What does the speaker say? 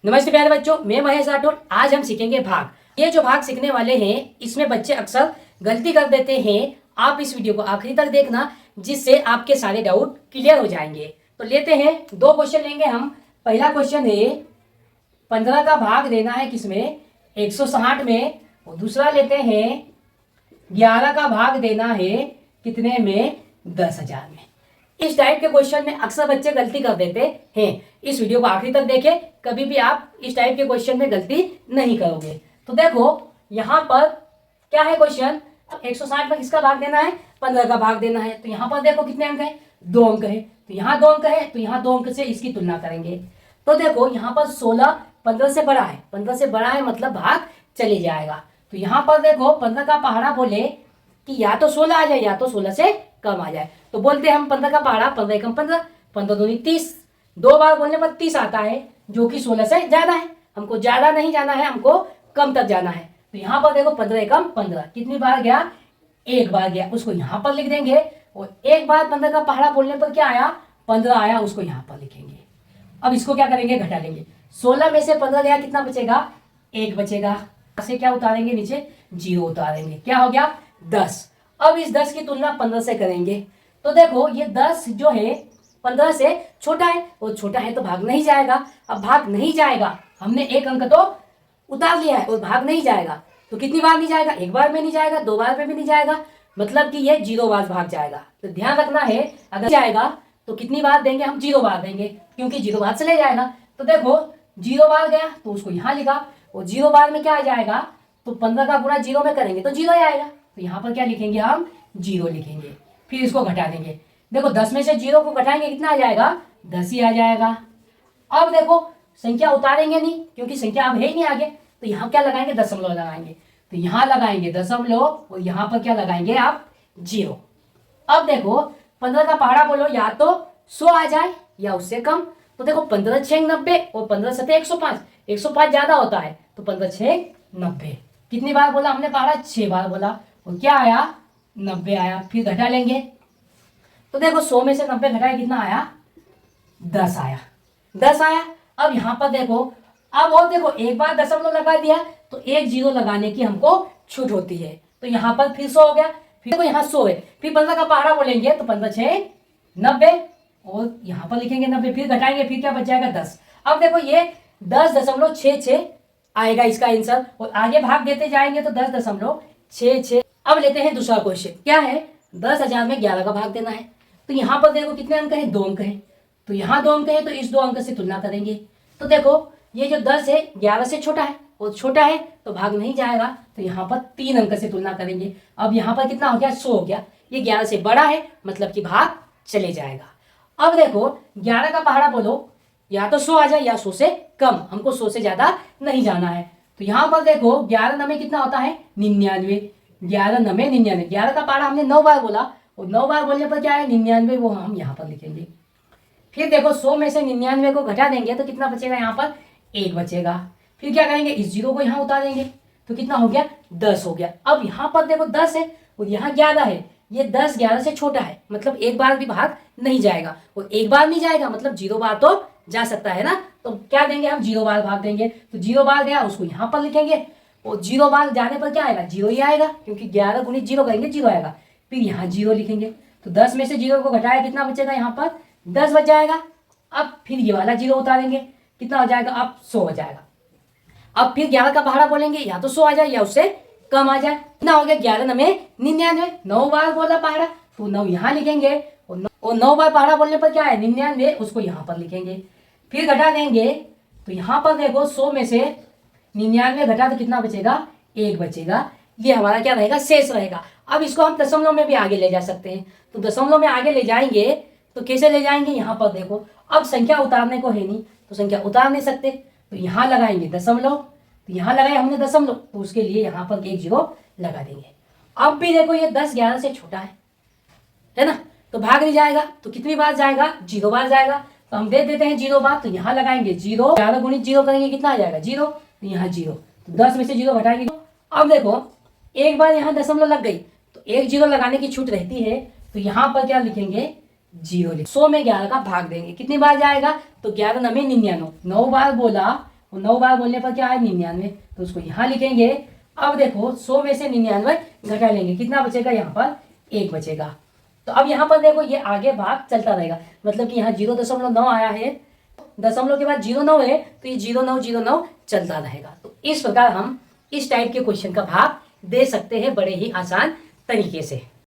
नमस्ते प्यारे बच्चों, मैं महेश राठौर। आज हम सीखेंगे भाग। ये जो भाग सीखने वाले हैं इसमें बच्चे अक्सर गलती कर देते हैं। आप इस वीडियो को आखिरी तक देखना, जिससे आपके सारे डाउट क्लियर हो जाएंगे। तो लेते हैं, दो क्वेश्चन लेंगे हम। पहला क्वेश्चन है 15 का भाग देना है किसमें, 160 में। और दूसरा लेते हैं 11 का भाग देना है कितने में, 10,000 में। इस टाइप के क्वेश्चन में अक्सर बच्चे गलती कर देते हैं। इस वीडियो को आखिरी तक देखें, कभी भी आप इस टाइप के क्वेश्चन में गलती नहीं करोगे। तो देखो यहाँ पर क्या है क्वेश्चन, 160 में किसका भाग देना है, 15 का भाग देना है। तो यहाँ पर देखो कितने अंक है, 2 अंक है। तो यहाँ 2 अंक है, तो यहाँ 2 अंक से इसकी तुलना करेंगे। तो देखो यहाँ पर 16 15 से बड़ा है, 15 से बड़ा है मतलब भाग चले जाएगा। तो यहाँ पर देखो 15 का पहाड़ा बोले कि या तो 16 आ जाए या तो 16 से कम आ जाए। तो बोलते हैं हम 15 का पहाड़ा, 15 एकम 15, 15 दूनी 30। 2 बार बोलने पर 30 आता है, जो कि 16 से ज्यादा है। हमको ज्यादा नहीं जाना है, हमको कम तक जाना है। तो यहाँ पर देखो 15 एकम 15 कितनी बार गया, एक बार गया, उसको यहाँ पर लिख देंगे। और एक बार 15 का पहाड़ा बोलने पर क्या आया, 15 आया, उसको यहाँ पर लिखेंगे। अब इसको क्या करेंगे, घटा लेंगे। 16 में से 15 गया, कितना बचेगा, 1 बचेगा। से क्या उतारेंगे नीचे, 0 उतारेंगे, क्या हो गया 10। अब इस 10 की तुलना 15 से करेंगे। तो देखो ये 10 जो है 15 से छोटा है, और छोटा है तो भाग नहीं जाएगा। अब भाग नहीं जाएगा, हमने एक अंक तो उतार लिया है और भाग नहीं जाएगा। तो कितनी बार नहीं जाएगा, एक बार में नहीं जाएगा, 2 बार में भी नहीं जाएगा, मतलब कि ये 0 बार भाग जाएगा। तो ध्यान रखना है, अगर जाएगा तो कितनी बार देंगे, हम 0 बार देंगे, क्योंकि 0 बार चले जाएगा। तो देखो 0 बार गया तो उसको यहाँ लिखा, और 0 बार में क्या आ जाएगा, तो 15 का गुणा 0 में करेंगे तो 0 आएगा। तो यहाँ पर क्या लिखेंगे, हम 0 लिखेंगे। फिर इसको घटा देंगे। देखो 10 में से 0 को घटाएंगे, कितना आ जाएगा, 10 ही आ जाएगा। अब देखो संख्या उतारेंगे नहीं, क्योंकि संख्या अब है ही नहीं आगे। तो यहाँ क्या लगाएंगे, दशमलव लगाएंगे। तो यहाँ लगाएंगे दशमलव, और यहाँ पर क्या लगाएंगे आप, 0। अब देखो 15 का पहाड़ा बोलो, या तो 100 आ जाए या उससे कम। तो देखो 15 6 90 और 15 7 105, 105 ज्यादा होता है, तो 15 6 90। कितनी बार बोला हमने पहाड़ा, 6 बार बोला, और क्या आया, 90 आया। फिर घटा लेंगे। तो देखो 100 में से 90 घटाया, कितना आया, 10 आया, 10 आया। अब यहाँ पर देखो, अब और देखो एक बार दशमलव लगा दिया तो एक 0 लगाने की हमको छूट होती है। तो यहाँ पर फिर 100 हो गया। फिर देखो यहाँ 100 है, फिर 15 का पहाड़ा बोलेंगे तो 15 6 90, और यहाँ पर लिखेंगे 90। फिर घटाएंगे, फिर क्या बच जाएगा, 10। अब देखो ये 10.66 आएगा इसका आंसर, और आगे भाग देते जाएंगे तो 10.66। अब लेते हैं दूसरा क्वेश्चन, क्या है, 10,000 में 11 का भाग देना है। तो यहाँ पर देखो कितने अंक है, 2 अंक है। तो यहाँ 2 अंक है, तो इस 2 अंक से तुलना करेंगे। तो देखो ये जो 10 है 11 से छोटा है, और छोटा है तो भाग नहीं जाएगा। तो यहाँ पर 3 अंक से तुलना करेंगे। अब यहाँ पर कितना हो गया, 100 हो गया। ये 11 से बड़ा है, मतलब कि भाग चले जाएगा। अब देखो 11 का पहाड़ा बोलो, या तो 100 आ जाए या 100 से कम, हमको 100 से ज्यादा नहीं जाना है। तो यहाँ पर देखो 11 9 में कितना होता है, 99। 11 9 में 99, 11 का पहाड़ा हमने 9 बार बोला, और 9 बार बोलने पर क्या है, 99, वो हम यहाँ पर लिखेंगे। फिर देखो 100 में से 99 को घटा देंगे तो कितना बचेगा, यहाँ पर 1 बचेगा। फिर क्या करेंगे, इस 0 को यहाँ उतारेंगे तो कितना हो गया, 10 हो गया। अब यहाँ पर देखो 10 है और यहाँ 11 है, ये 10 11 से छोटा है, मतलब एक बार भी भाग नहीं जाएगा। और एक बार नहीं जाएगा मतलब 0 बार तो जा सकता है ना। तो क्या देंगे हम, 0 बार भाग देंगे। तो 0 बार गया, उसको यहाँ पर लिखेंगे, और 0 बार जाने पर क्या आएगा, 0 ही आएगा, क्योंकि 11 गुणित 0 करेंगे 0 आएगा। फिर यहाँ 0 लिखेंगे। तो 10 में से 0 को घटाया, कितना बचेगा, यहाँ पर 10 बच जाएगा। अब फिर ये वाला 0 उतारेंगे, कितना हो जाएगा, अब 100 हो जाएगा। अब फिर 11 का पहाड़ा बोलेंगे, या तो 100 आ जाए या उससे कम आ जाए। कितना हो गया, 11 9 में 99, 9 बार बोला पहाड़ा, तो 9 यहाँ लिखेंगे, और 9 बार पहाड़ा बोलने पर क्या है, 99, उसको यहाँ पर लिखेंगे। फिर घटा देंगे, तो यहाँ पर देखो 100 में से 99 घटा तो कितना बचेगा, 1 बचेगा। ये हमारा क्या रहेगा, शेष रहेगा। अब इसको हम दशमलव में भी आगे ले जा सकते हैं। तो दशमलव में आगे ले जाएंगे तो कैसे ले जाएंगे, यहाँ पर देखो अब संख्या उतारने को है नहीं, तो संख्या उतार नहीं सकते, तो यहाँ लगाएंगे दशमलव। तो यहाँ लगाए हमने दशमलव, तो उसके लिए यहाँ पर एक 0 लगा देंगे। अब भी देखो ये 10 11 से छोटा है ना, तो भाग नहीं जाएगा। तो कितनी बार जाएगा, 0 बार जाएगा। तो हम दे देते हैं 0 बार, तो यहाँ लगाएंगे 0, 11 गुणित 0 करेंगे, कितना आ जाएगा, 0। तो यहाँ 0, तो 10 में से 0 घटाएंगे। अब देखो एक बार यहाँ दशमलव लग गई, तो एक 0 लगाने की छूट रहती है। तो यहाँ पर क्या लिखेंगे, 0 100 में 11 का भाग देंगे। कितनी बार जाएगा, तो 11 9 में 99, 9 बार बोला, 9 बार बोलने पर क्या है 99, तो उसको यहाँ लिखेंगे। अब देखो 100 में से 99 घटा लेंगे, कितना बचेगा, यहाँ पर 1 बचेगा। तो अब यहाँ पर देखो ये आगे भाग चलता रहेगा, मतलब कि यहाँ 0.9 आया है, दशमलव के बाद 09 है, तो ये 0909 चलता रहेगा। तो इस प्रकार हम इस टाइप के क्वेश्चन का भाग दे सकते हैं बड़े ही आसान तरीके से।